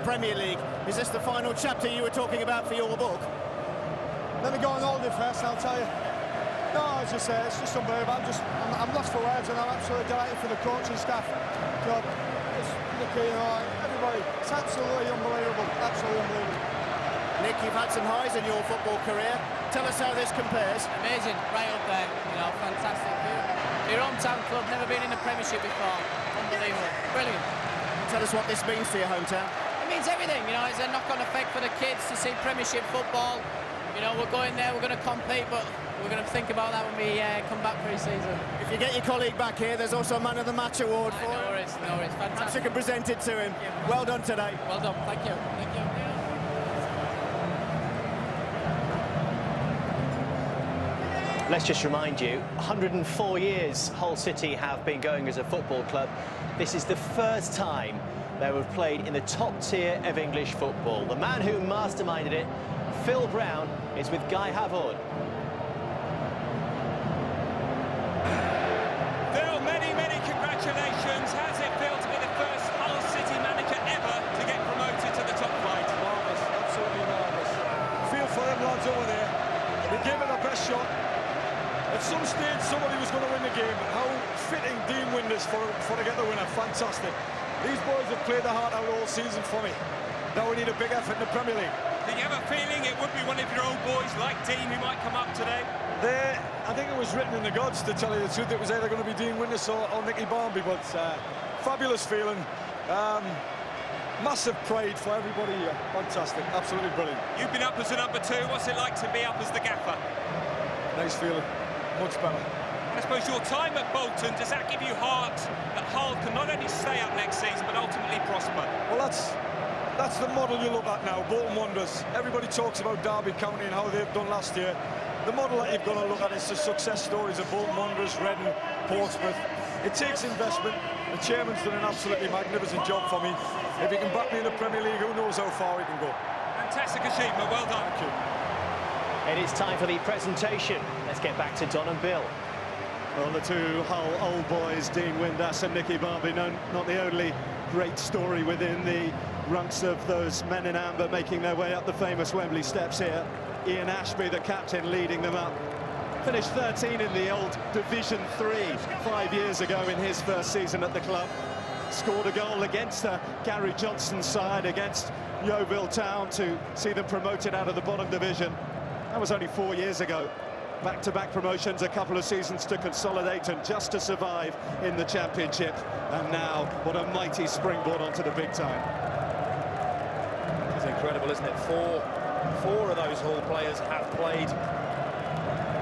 Premier League. Is this the final chapter you were talking about for your book? Let me go on holiday first, I'll tell you. No, it's just unbelievable. I'm lost for words, and I'm absolutely delighted for the coaching staff. Everybody, it's absolutely unbelievable, absolutely unbelievable. Nick, you've had some highs in your football career. Tell us how this compares. Amazing, right up there, fantastic. Your hometown club, never been in the Premiership before. Unbelievable, brilliant. Tell us what this means for your hometown. It means everything, it's a knock-on effect for the kids to see Premiership football. We're going there, we're going to compete, but we're going to think about that when we come back pre-season. If you get your colleague back here, there's also a Man of the Match award for him. No worries, fantastic. Perhaps you can present it to him. Well done today. Well done, thank you. Thank you. Let's just remind you, 104 years Hull City have been going as a football club. This is the first time they have played in the top tier of English football. The man who masterminded it, Phil Brown, is with Guy Havord. Phil, many congratulations. How's it feel to be the first Hull City manager ever to get promoted to the top flight? Marvellous, absolutely marvellous. Feel for them lads over there. They gave it their best shot. At some stage, somebody was going to win the game. How fitting Dean win this for to get the winner. Fantastic. These boys have played their heart out all season for me. Now we need a big effort in the Premier League. Do you have a feeling it would be one of your old boys like Dean who might come up today? I think it was written in the gods, to tell you the truth. It was either going to be Dean Windus or Nicky Barmby, but fabulous feeling. Massive pride for everybody here. Fantastic, absolutely brilliant. You've been up as a number 2. What's it like to be up as the gaffer? Nice feeling, much better. I suppose your time at Bolton, does that give you heart that Hull can not only stay up next season but ultimately prosper? Well, that's the model you look at now, Bolton Wanderers. Everybody talks about Derby County and how they've done last year. The model that you've got to look at is the success stories of Bolton Wanderers, Reading, Portsmouth. It takes investment. The chairman's done an absolutely magnificent job for me. If he can back me in the Premier League, who knows how far he can go. Fantastic achievement, well done. Thank you. It is time for the presentation. Let's get back to Don and Bill. Well, the two Hull old boys, Dean Windass and Nicky Barmby, not the only great story within the ranks of those men in amber making their way up the famous Wembley steps here. Ian Ashby, the captain, leading them up. Finished 13 in the old Division 3 5 years ago in his first season at the club. Scored a goal against Gary Johnston's side, against Yeovil Town, to see them promoted out of the bottom division. That was only 4 years ago. Back-to-back promotions, a couple of seasons to consolidate and just to survive in the Championship. And now, what a mighty springboard onto the big time. It's incredible, isn't it? Four of those Hull players have played,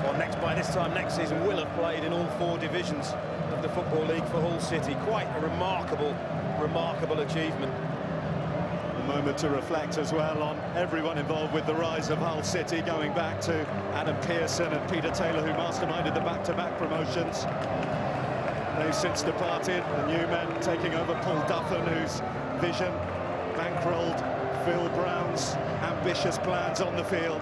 well, by this time next season will have played in all 4 divisions of the Football League for Hull City. Quite a remarkable achievement. Moment to reflect as well on everyone involved with the rise of Hull City, going back to Adam Pearson and Peter Taylor, who masterminded the back-to-back promotions. They've since departed, the new men taking over. Paul Duffen, whose vision bankrolled Phil Brown's ambitious plans on the field.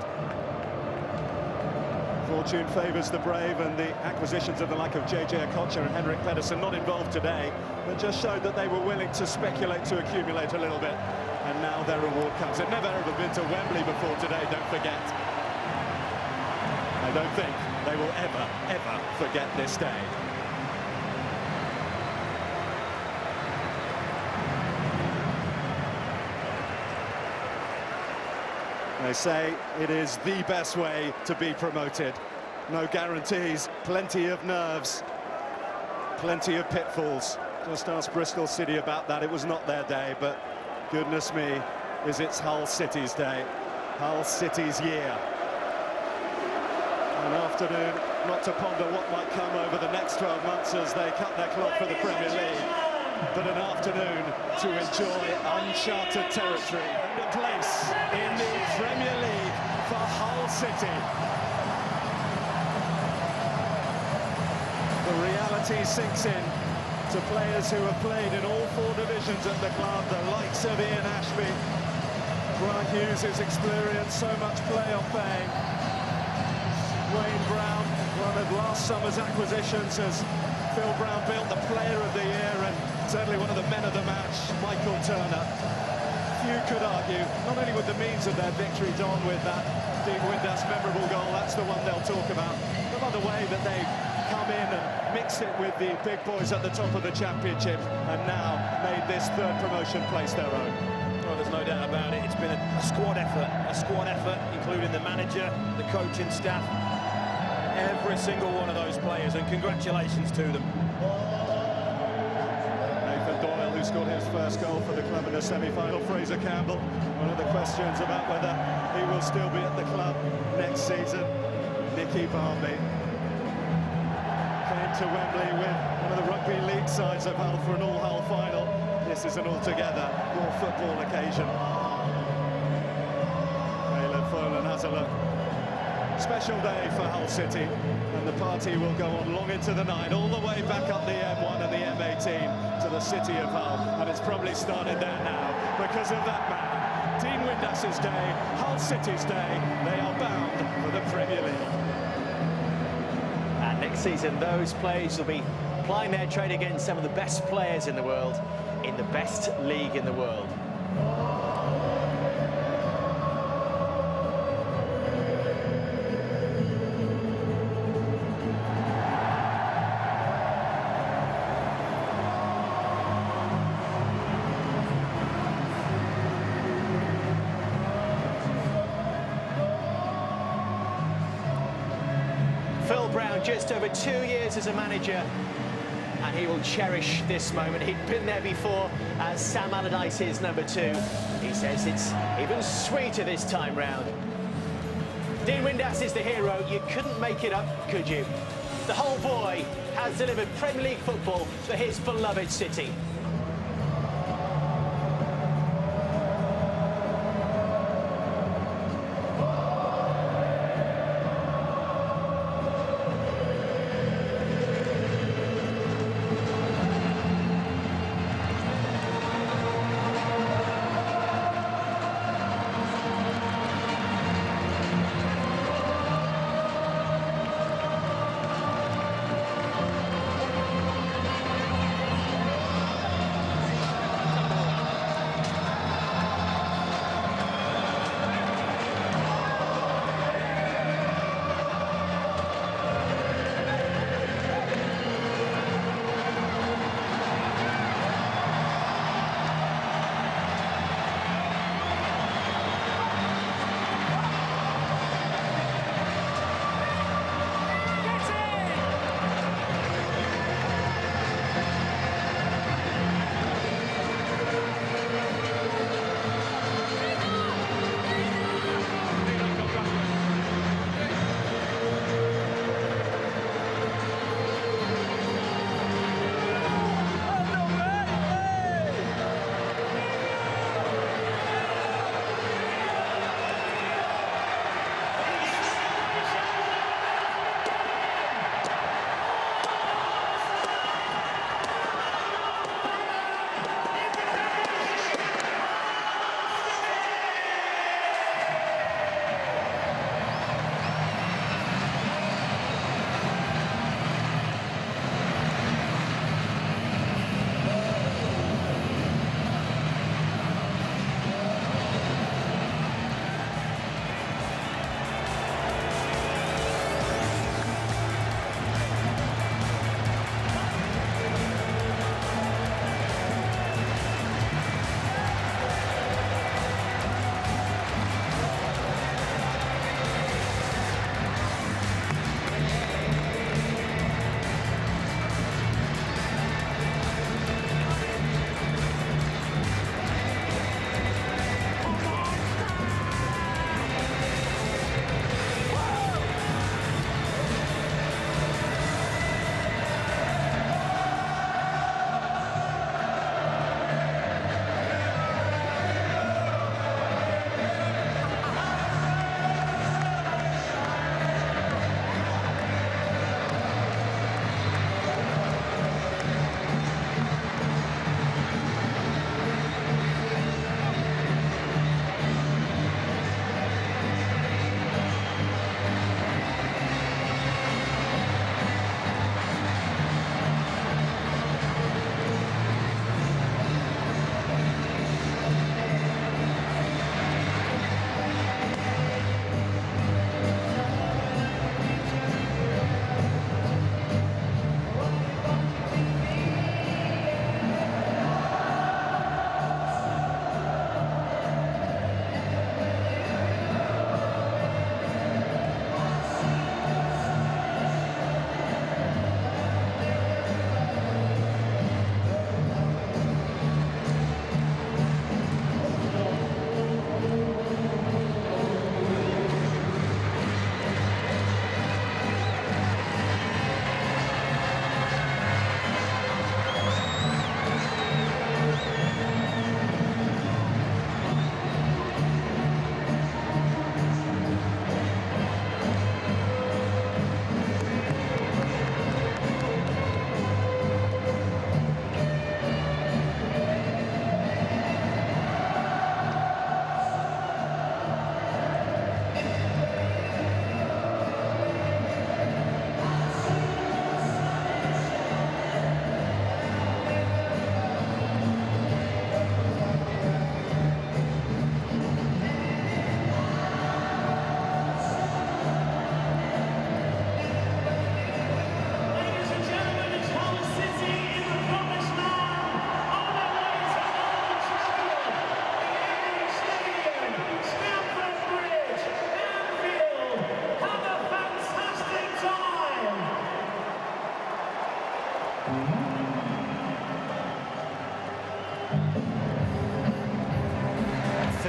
Fortune favours the brave, and the acquisitions of the like of JJ Okocha and Henrik Pedersen, not involved today, but just showed that they were willing to speculate, to accumulate a little bit. And now their reward comes. They've never ever been to Wembley before today, don't forget. I don't think they will ever forget this day. They say it is the best way to be promoted. No guarantees, plenty of nerves, plenty of pitfalls. Just ask Bristol City about that. It was not their day, but goodness me, is it's Hull City's day, Hull City's year. An afternoon not to ponder what might come over the next 12 months as they cut their cloth for the Premier League, but an afternoon to enjoy uncharted territory and a place in the Premier League for Hull City. The reality sinks in to players who have played in all 4 divisions at the club, the likes of Ian Ashby. Brian Hughes has experienced so much playoff fame. Wayne Brown, one of last summer's acquisitions, as Phil Brown built the Player of the Year, and certainly one of the men of the match, Michael Turner. Few could argue, not only with the means of their victory done with that Dean Windass memorable goal, that's the one they'll talk about, but by the way that they come in and mixed it with the big boys at the top of the championship and now made this third promotion place their own. Well, there's no doubt about it. It's been a squad effort, including the manager, the coaching staff, every single one of those players, and congratulations to them. Nathan Doyle, who scored his first goal for the club in the semi-final. Fraser Campbell, one of the questions about whether he will still be at the club next season. Nicky Barmby came to Wembley with one of the rugby league sides of Hull for an all-Hull final. This is an altogether more football occasion. Caleb Folan has a look. Special day for Hull City, and the party will go on long into the night, all the way back up the M1 and the M18 to the city of Hull, and it's probably started there now because of that man. Dean Windass's day, Hull City's day, they are bound for the Premier League. And next season, those players will be plying their trade against some of the best players in the world, in the best league in the world. Phil Brown, just over 2 years as a manager, and he will cherish this moment. He'd been there before as Sam Allardyce's number 2. He says it's even sweeter this time round. Dean Windass is the hero. You couldn't make it up, could you? The whole boy has delivered Premier League football for his beloved city.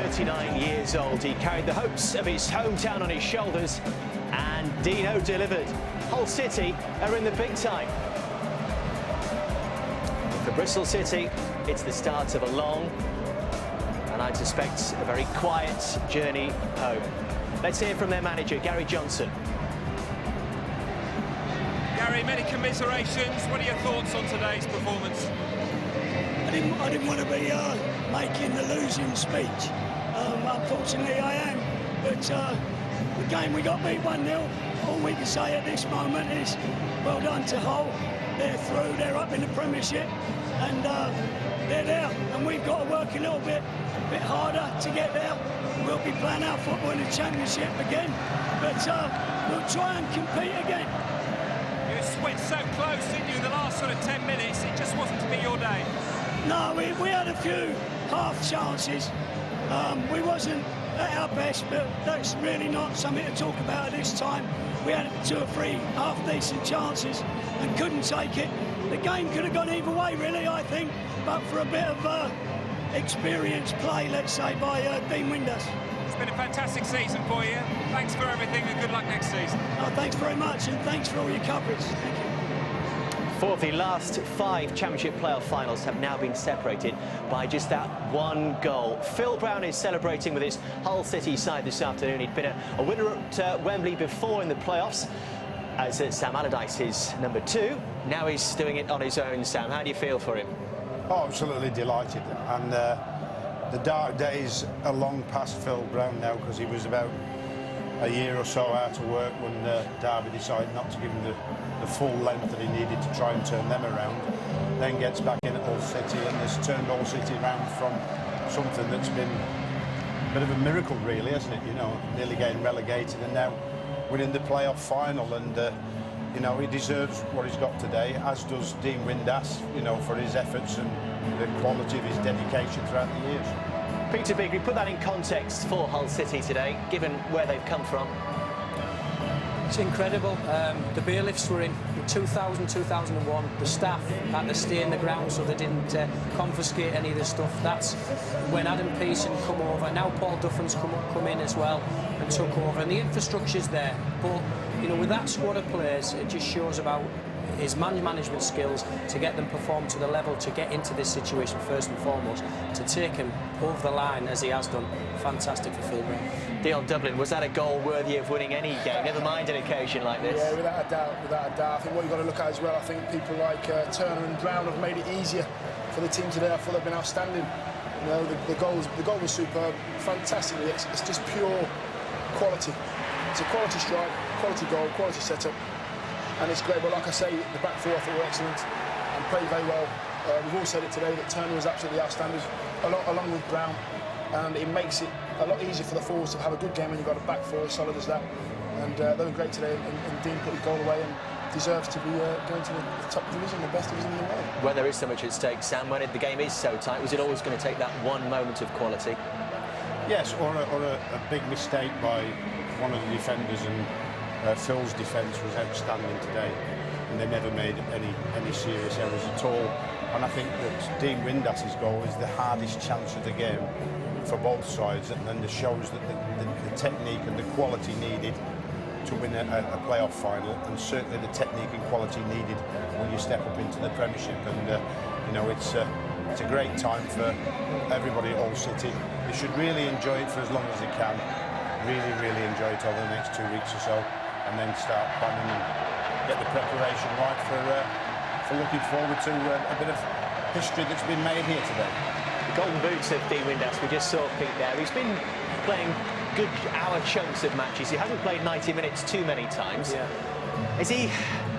39 years old. He carried the hopes of his hometown on his shoulders, and Dino delivered. Hull City are in the big time. For Bristol City, it's the start of a long, and I'd suspect a very quiet journey home. Let's hear from their manager, Gary Johnson. Gary, many commiserations. What are your thoughts on today's performance? I didn't want to be making the losing speech. Unfortunately, I am. But the game, we got beat 1-0. All we can say at this moment is well done to Hull. They're through, they're up in the Premiership, and they're there. And we've got to work a little bit harder to get there. We'll be playing our football in the Championship again, but we'll try and compete again. You sweat so close, didn't you, the last sort of 10 minutes? It just wasn't to be your day. No, we had a few half chances. We wasn't at our best, but that's really not something to talk about at this time. We had 2 or 3 half-decent chances and couldn't take it. The game could have gone either way, really, I think, but for a bit of experienced play, let's say, by Dean Windass. It's been a fantastic season for you. Thanks for everything and good luck next season. Oh, thanks very much, and thanks for all your coverage. Thank you. 4 of the last 5 Championship playoff finals have now been separated by just that 1 goal. Phil Brown is celebrating with his Hull City side this afternoon. He'd been a winner at Wembley before in the playoffs, as Sam Allardyce is number 2. Now he's doing it on his own. Sam, how do you feel for him? Oh, absolutely delighted. And the dark days are long past Phil Brown now, because he was about a year or so out of work when Derby decided not to give him the full length that he needed to try and turn them around. Then gets back in at Hull City and has turned Hull City around from something that's been a bit of a miracle, really, hasn't it? You know, nearly getting relegated and now winning the playoff final. And you know, he deserves what he's got today, as does Dean Windass, you know, for his efforts and the quality of his dedication throughout the years. Peter Bigley, put that in context for Hull City today, given where they've come from. It's incredible. The bailiffs were in 2000, 2001. The staff had to stay in the ground so they didn't confiscate any of the stuff. That's when Adam Pearson come over. Now Paul Duffen's come in as well and took over. And the infrastructure's there. But, you know, with that squad of players, it just shows about his management skills to get them perform to the level to get into this situation first and foremost, to take him over the line as he has done. Fantastic for Phil Brown. Dion Dublin, was that a goal worthy of winning any game, never mind an occasion like this? Yeah, without a doubt. I think what you've got to look at as well, I think people like Turner and Brown have made it easier for the team today. I thought they've been outstanding. You know, the goal was superb, fantastically. It's just pure quality. It's a quality strike, quality goal, quality setup. And it's great, but like I say, the back four I thought were excellent and played very well. We've all said it today that Turner was absolutely outstanding, along with Brown, and it makes it a lot easier for the forwards to have a good game when you've got a back four as solid as that. And they were great today, and Dean put his goal away and deserves to be going to the top division, the best division in the world. When there is so much at stake, Sam, when the game is so tight, was it always going to take that one moment of quality? Yes, or a big mistake by one of the defenders, and Phil's defence was outstanding today, and they never made any serious errors at all. And I think that Dean Windass's goal is the hardest chance of the game for both sides, and then it shows that the technique and the quality needed to win a playoff final, and certainly the technique and quality needed when you step up into the Premiership. And you know, it's a great time for everybody at Hull City. They should really enjoy it for as long as they can. Really enjoy it over the next 2 weeks or so, and then start planning and get the preparation right for looking forward to a bit of history that's been made here today. The golden boots of Dean Windass, we just saw Pete there. He's been playing good hour chunks of matches. He hasn't played 90 minutes too many times. Yeah. Is he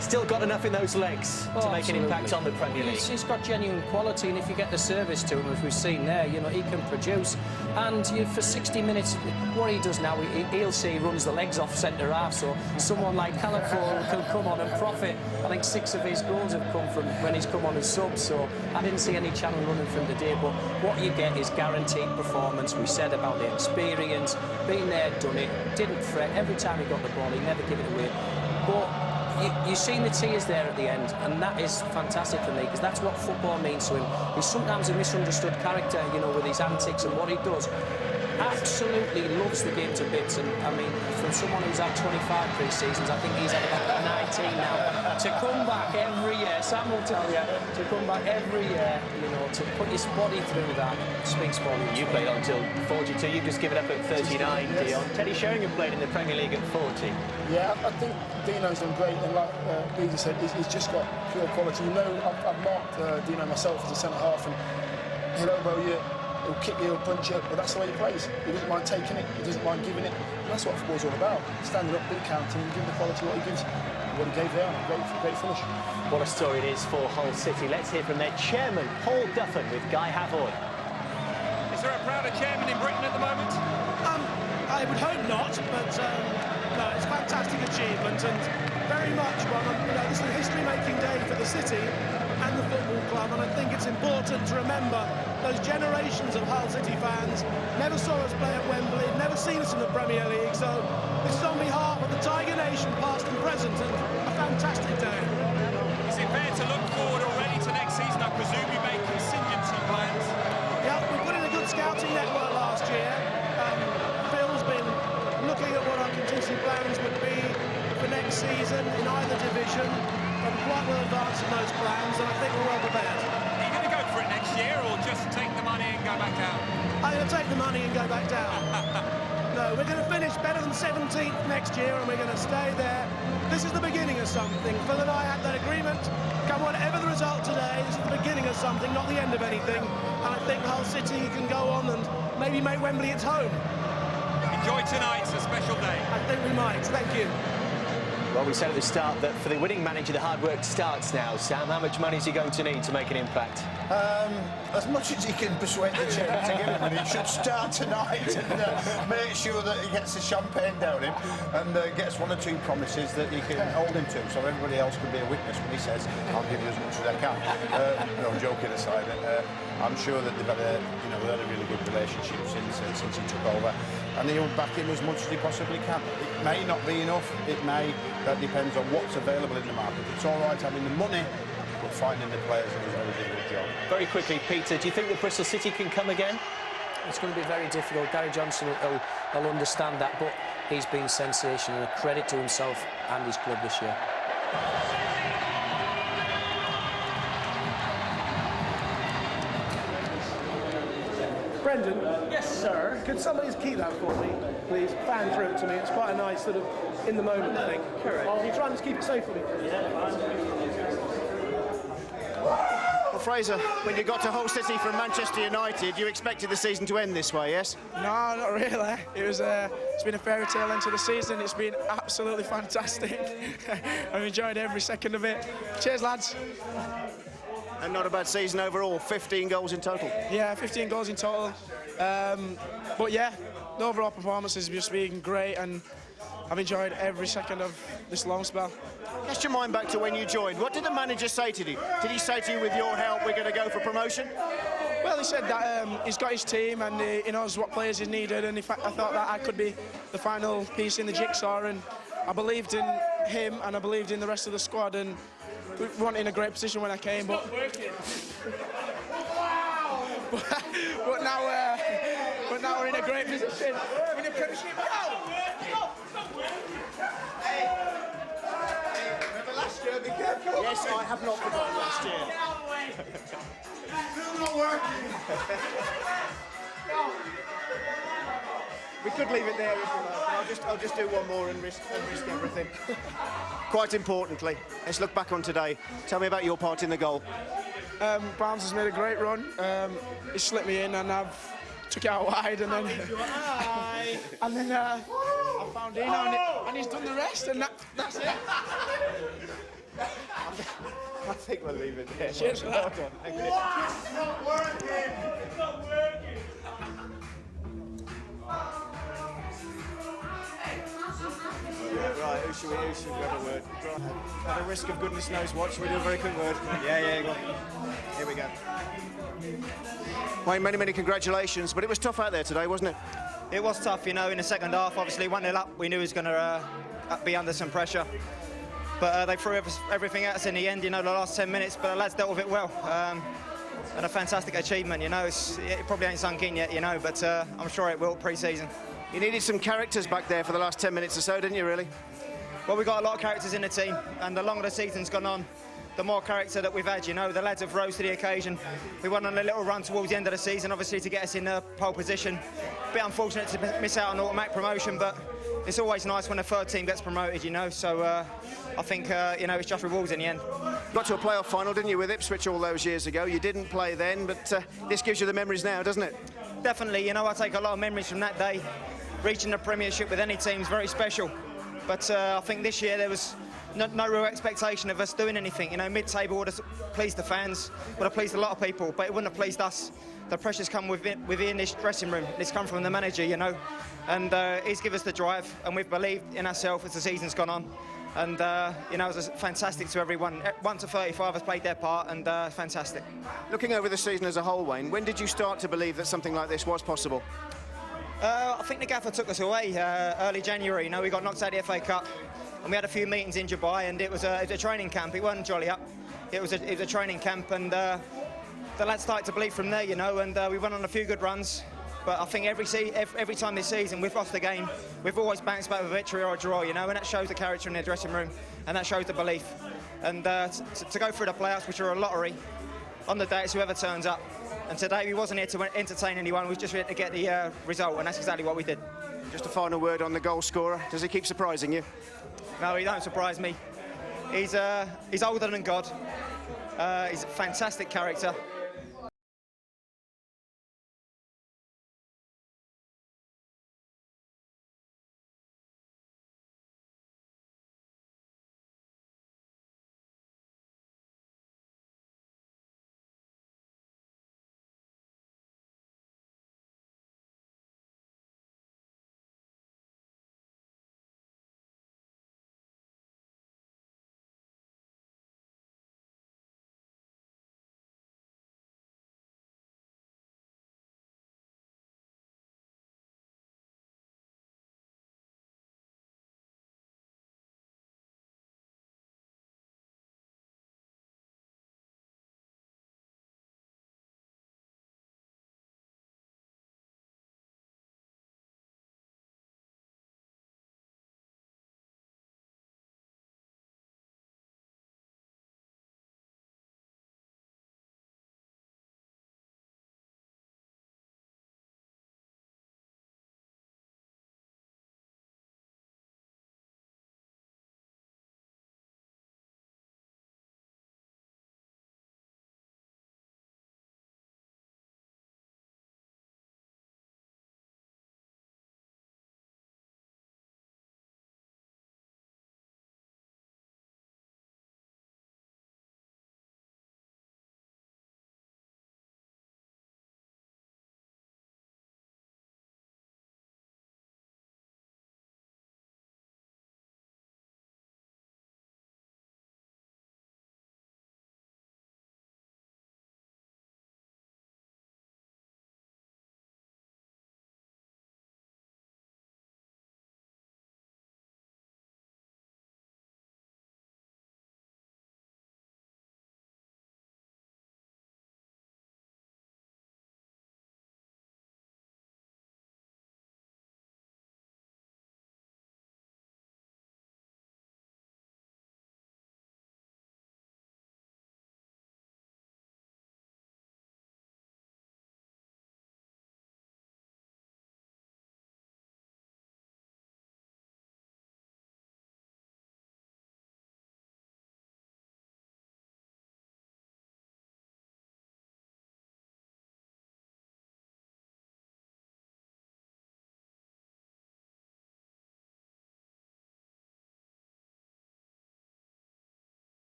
still got enough in those legs to make an impact on the Premier League? He's got genuine quality, and if you get the service to him, as we've seen there, you know, he can produce. And for 60 minutes, what he does now, he'll say he runs the legs off centre half, so someone like Callaghan can come on and profit. I think 6 of his goals have come from when he's come on as sub, so I didn't see any channel running from today, but what you get is guaranteed performance. We said about the experience, been there, done it, didn't fret. Every time he got the ball, he never gave it away. But you've seen the tears there at the end, and that is fantastic for me, because that's what football means to him. He's sometimes a misunderstood character, you know, with his antics and what he does. absolutely loves the game to bits, and I mean, from someone who's had 25 pre-seasons, I think he's had about 19 now. To come back every year, Sam will tell you, to come back every year, you know, to put his body through that speaks volumes. You played on until 42. You've just given up at 39, yes. Dion. Teddy Sheringham played in the Premier League at 40. Yeah, I think Dino's done great, and like Beezy said, he's just got pure quality. You know, I've marked Dino myself as a centre half, and he'll elbow you, he'll kick you, he'll punch you, but that's the way he plays. He doesn't mind taking it, he doesn't mind giving it, and that's what football's all about. Standing up, big counting, and giving the quality what he gives. What he gave there, great finish. What a story it is for Hull City. Let's hear from their chairman, Paul Duffen, with Guy Havoy. Is there a prouder chairman in Britain at the moment? I would hope not, but no, it's a fantastic achievement, and very much one. You know, this is a history-making day for the city and the football club, and I think it's important to remember those generations of Hull City fans never saw us play at Wembley, never seen us in the Premier League, so this is on behalf of the Tiger Nation, past and present, and a fantastic day. Is it fair to look forward already to next season? I presume you made contingency plans. Yeah, we put in a good scouting network last year. Phil's been looking at what our contingency plans would be for next season in either division. I'm quite well advanced in those plans, and I think we're well prepared. Are you going to go for it next year, or just take the money and go back down? I'm going to take the money and go back down. No, we're going to finish better than 17th next year, and we're going to stay there. This is the beginning of something. Phil and I had that agreement. Come whatever the result today, this is the beginning of something, not the end of anything. And I think Hull City can go on and maybe make Wembley its home. Enjoy tonight, it's a special day. I think we might. Thank you. Well, we said at the start that for the winning manager, the hard work starts now. Sam, how much money is he going to need to make an impact? As much as he can persuade the chairman to give him, and he should start tonight and make sure that he gets the champagne down him and gets one or two promises that he can hold him to, so everybody else can be a witness when he says, "I'll give you as much as I can." No, joking aside, I'm sure that they've had a really good relationship since he took over, and he'll back him as much as he possibly can. It may not be enough. It may. That depends on what's available in the market. It's all right having the money, but finding the players is a very difficult job. Very quickly, Peter, do you think that Bristol City can come again? It's going to be very difficult. Gary Johnson will understand that, but he's been sensational. A credit to himself and his club this year. Brendan? Yes, sir. Could somebody keep that for me, please? Fan through it to me. It's quite a nice sort of in-the-moment thing. Correct. Can you try and just keep it safe for me? Yeah, Well, Fraser, when you got to Hull City from Manchester United, you expected the season to end this way, yes? No, not really. It's been a fairy tale end to the season. It's been absolutely fantastic. I've enjoyed every second of it. Cheers, lads. And not a bad season overall, 15 goals in total. Yeah, 15 goals in total. But yeah, the overall performance has just been great, and I've enjoyed every second of this long spell. Cast your mind back to when you joined. What did the manager say to you? Did he say to you, with your help, we're going to go for promotion? Well, he said that he's got his team and he knows what players he needed, and I thought that I could be the final piece in the jigsaw, and I believed in him and I believed in the rest of the squad, and we weren't in a great position when I came, but now we're in a great position. We're in a Premiership. Remember last year? Be careful. Yes, I have not forgotten last year. Still not working. We could leave it there if you like. I'll just do one more and risk everything. Quite importantly, let's look back on today. Tell me about your part in the goal. Barnes has made a great run. He slipped me in and I've took it out wide, and then I found Dino and he's done the rest, and that's it. I think we'll leave it there. Cheers for that. It's not working. It's not working. Right, who should we have a word? At the risk of goodness knows what, should we do a very quick word? Yeah, go on. Here we go. Wayne, many congratulations, but it was tough out there today, wasn't it? It was tough, you know, in the second half. Obviously, 1-0 up, we knew he was going to be under some pressure. But they threw everything at us in the end, you know, the last 10 minutes, but the lads dealt with it well. a fantastic achievement. You know, it probably ain't sunk in yet, you know, but I'm sure it will pre-season. You needed some characters back there for the last 10 minutes or so, didn't you, really? Well, we've got a lot of characters in the team, and the longer the season's gone on, the more character that we've had. You know, the lads have rose to the occasion. We went on a little run towards the end of the season, obviously, to get us in pole position. Bit unfortunate to miss out on automatic promotion, but it's always nice when a third team gets promoted, you know, so I think, you know, it's just rewards in the end. Got to a playoff final, didn't you, with Ipswich all those years ago? You didn't play then, but this gives you the memories now, doesn't it? Definitely, you know, I take a lot of memories from that day. Reaching the Premiership with any team is very special, but I think this year there was no real expectation of us doing anything. You know, mid-table would have pleased the fans, would have pleased a lot of people, but it wouldn't have pleased us. The pressure's come within this dressing room. It's come from the manager, you know, and he's given us the drive, and we've believed in ourselves as the season's gone on. And, you know, it was fantastic to everyone. 1 to 35 has played their part, and fantastic. Looking over the season as a whole, Wayne, when did you start to believe that something like this was possible? I think the gaffer took us away early January. You know, we got knocked out of the FA Cup, and we had a few meetings in Dubai, and it was a training camp. It wasn't jolly up. It was a training camp, and the lads started to believe from there, you know, and we went on a few good runs. But I think every time this season we've lost a game, we've always bounced back with a victory or a draw, you know, and that shows the character in the dressing room, and that shows the belief. And to go through the playoffs, which are a lottery, on the day it's whoever turns up. And today we wasn't here to entertain anyone, we was just here to get the result, and that's exactly what we did. Just a final word on the goal scorer. Does he keep surprising you? No, he don't surprise me. He's older than God. He's a fantastic character.